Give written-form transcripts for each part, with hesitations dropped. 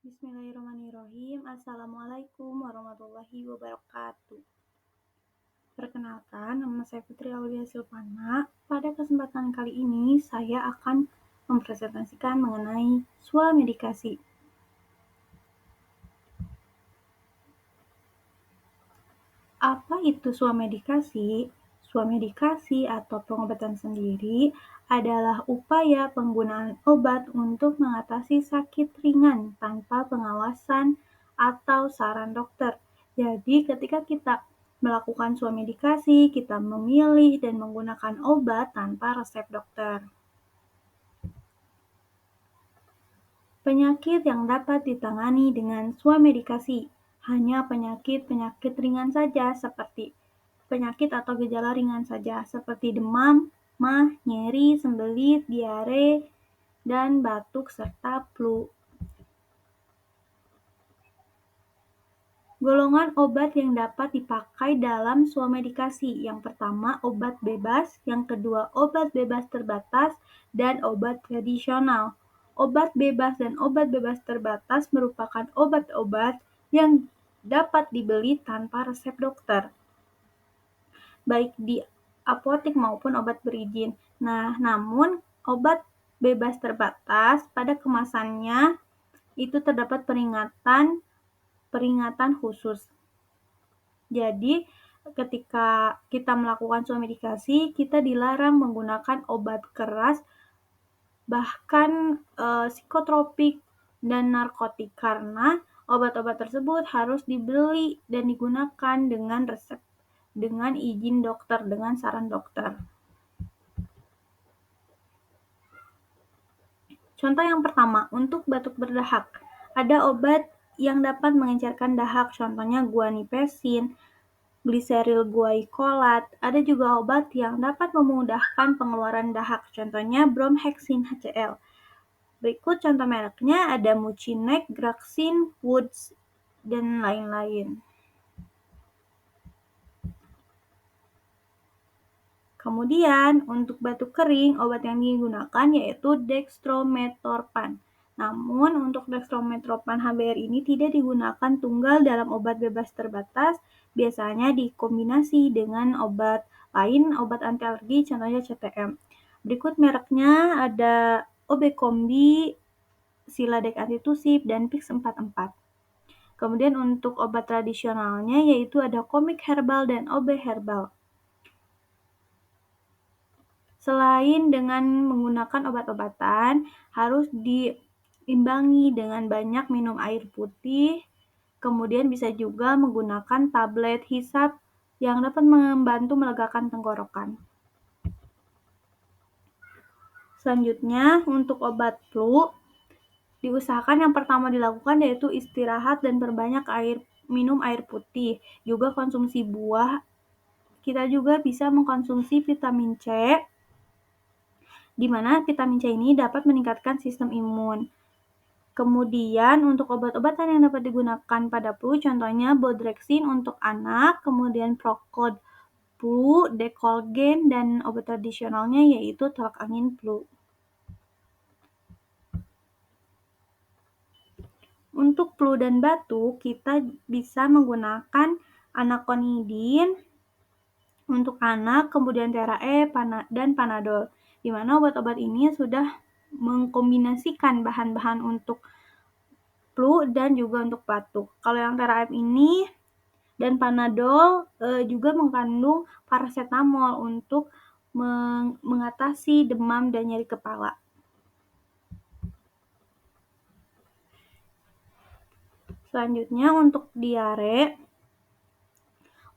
Bismillahirrahmanirrahim. Assalamualaikum warahmatullahi wabarakatuh. Perkenalkan, nama saya Putri Aulia Silvana. Pada kesempatan kali ini, saya akan mempresentasikan mengenai swamedikasi. Apa itu swamedikasi? Swamedikasi atau pengobatan sendiri adalah upaya penggunaan obat untuk mengatasi sakit ringan tanpa pengawasan atau saran dokter. Jadi ketika kita melakukan swamedikasi, kita memilih dan menggunakan obat tanpa resep dokter. Penyakit yang dapat ditangani dengan swamedikasi hanya penyakit-penyakit ringan saja seperti penyakit atau gejala ringan saja seperti demam, mah, nyeri, sembelit, diare, dan batuk serta flu. Golongan obat yang dapat dipakai dalam swamedikasi. Yang pertama, obat bebas. Yang kedua, obat bebas terbatas. Dan obat tradisional. Obat bebas dan obat bebas terbatas merupakan obat-obat yang dapat dibeli tanpa resep dokter, baik di apotek maupun obat berizin. Namun obat bebas terbatas pada kemasannya itu terdapat peringatan khusus. Jadi, ketika kita melakukan swamedikasi, kita dilarang menggunakan obat keras, bahkan psikotropik dan narkotik, karena obat-obat tersebut harus dibeli dan digunakan dengan resep, dengan izin dokter, dengan saran dokter. Contoh yang pertama, untuk batuk berdahak. Ada obat yang dapat mengencerkan dahak, contohnya guanipecin, gliseril guaicolat. Ada juga obat yang dapat memudahkan pengeluaran dahak, contohnya bromhexin HCl. Berikut contoh mereknya ada Mucinex, Graxin, Woods, dan lain-lain. Kemudian, untuk batuk kering, obat yang digunakan yaitu dextrometorphan. Namun, untuk dextrometorphan HBr ini tidak digunakan tunggal dalam obat bebas terbatas, biasanya dikombinasi dengan obat lain, obat anti alergi, contohnya CTM. Berikut mereknya ada Obekombi, Siladex Antitusif, dan Pix 44. Kemudian untuk obat tradisionalnya yaitu ada Komik Herbal dan Obe Herbal. Selain dengan menggunakan obat-obatan, harus diimbangi dengan banyak minum air putih, kemudian bisa juga menggunakan tablet hisap yang dapat membantu melegakan tenggorokan. Selanjutnya, untuk obat flu, diusahakan yang pertama dilakukan yaitu istirahat dan perbanyak minum air putih. Juga konsumsi buah. Kita juga bisa mengkonsumsi vitamin C, di mana vitamin C ini dapat meningkatkan sistem imun. Kemudian untuk obat-obatan yang dapat digunakan pada flu, contohnya Bodrexin untuk anak, kemudian Procod flu, Decolgen, dan obat tradisionalnya yaitu tolak angin flu. Untuk flu dan batuk, kita bisa menggunakan anaconidin untuk anak, kemudian Therae dan Panadol, di mana obat-obat ini sudah mengkombinasikan bahan-bahan untuk flu dan juga untuk batuk. Kalau yang Therae ini dan Panadol juga mengandung paracetamol untuk mengatasi demam dan nyeri kepala. Selanjutnya untuk diare.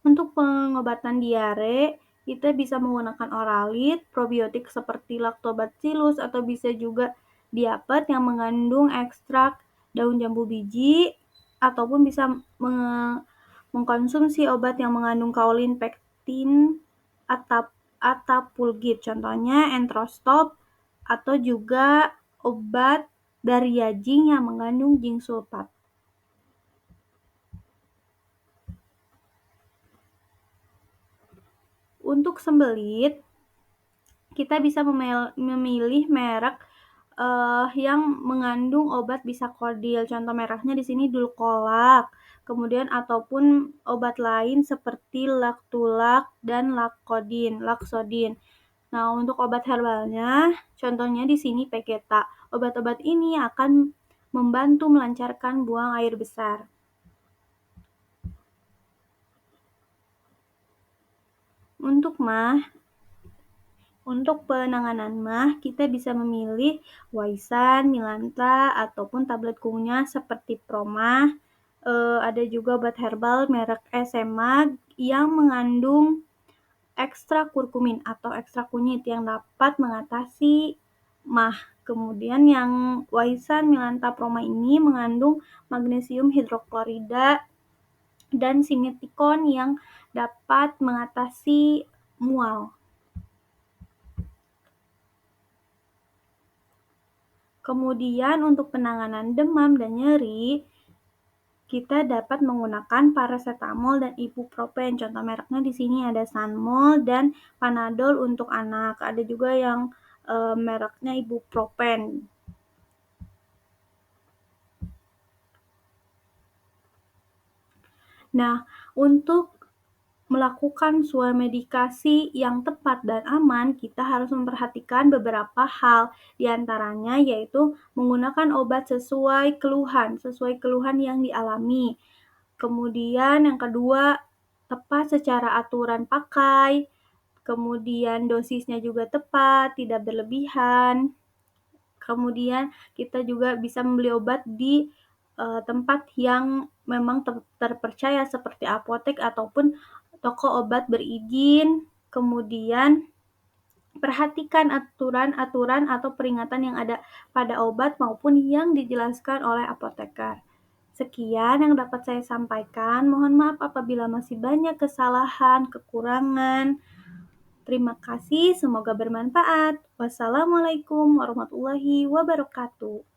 Untuk pengobatan diare, kita bisa menggunakan oralit, probiotik seperti Lactobacillus, atau bisa juga diapet yang mengandung ekstrak daun jambu biji, ataupun bisa mengkonsumsi obat yang mengandung kaolin, pektin, atapulgit, contohnya Entrostop, atau juga obat dari yajing yang mengandung zinc sulfat. Untuk sembelit, kita bisa memilih merek yang mengandung obat bisakodil. Contoh merahnya di sini Dulkolak, kemudian ataupun obat lain seperti Laktulak dan Laksodin. Nah, untuk obat herbalnya, contohnya di sini Peketa. Obat-obat ini akan membantu melancarkan buang air besar. Untuk penanganan MAH, kita bisa memilih Waisan, Milanta, ataupun tablet kunyah seperti Promah. Ada juga obat herbal merek SMA yang mengandung ekstra kurkumin atau ekstra kunyit yang dapat mengatasi MAH. Kemudian yang Waisan, Milanta, Proma ini mengandung magnesium hidroklorida dan simeticon yang dapat mengatasi mual. Kemudian untuk penanganan demam dan nyeri, kita dapat menggunakan paracetamol dan ibuprofen. Contoh mereknya di sini ada Sanmol dan Panadol untuk anak. Ada juga yang mereknya ibuprofen. Nah, untuk melakukan swamedikasi yang tepat dan aman, kita harus memperhatikan beberapa hal. Di antaranya yaitu menggunakan obat sesuai keluhan yang dialami. Kemudian yang kedua, tepat secara aturan pakai. Kemudian dosisnya juga tepat, tidak berlebihan. Kemudian kita juga bisa membeli obat di tempat yang memang terpercaya seperti apotek ataupun toko obat berizin. Kemudian perhatikan aturan-aturan atau peringatan yang ada pada obat maupun yang dijelaskan oleh apoteker. Sekian yang dapat saya sampaikan. Mohon maaf apabila masih banyak kesalahan, kekurangan. Terima kasih, semoga bermanfaat. Wassalamualaikum warahmatullahi wabarakatuh.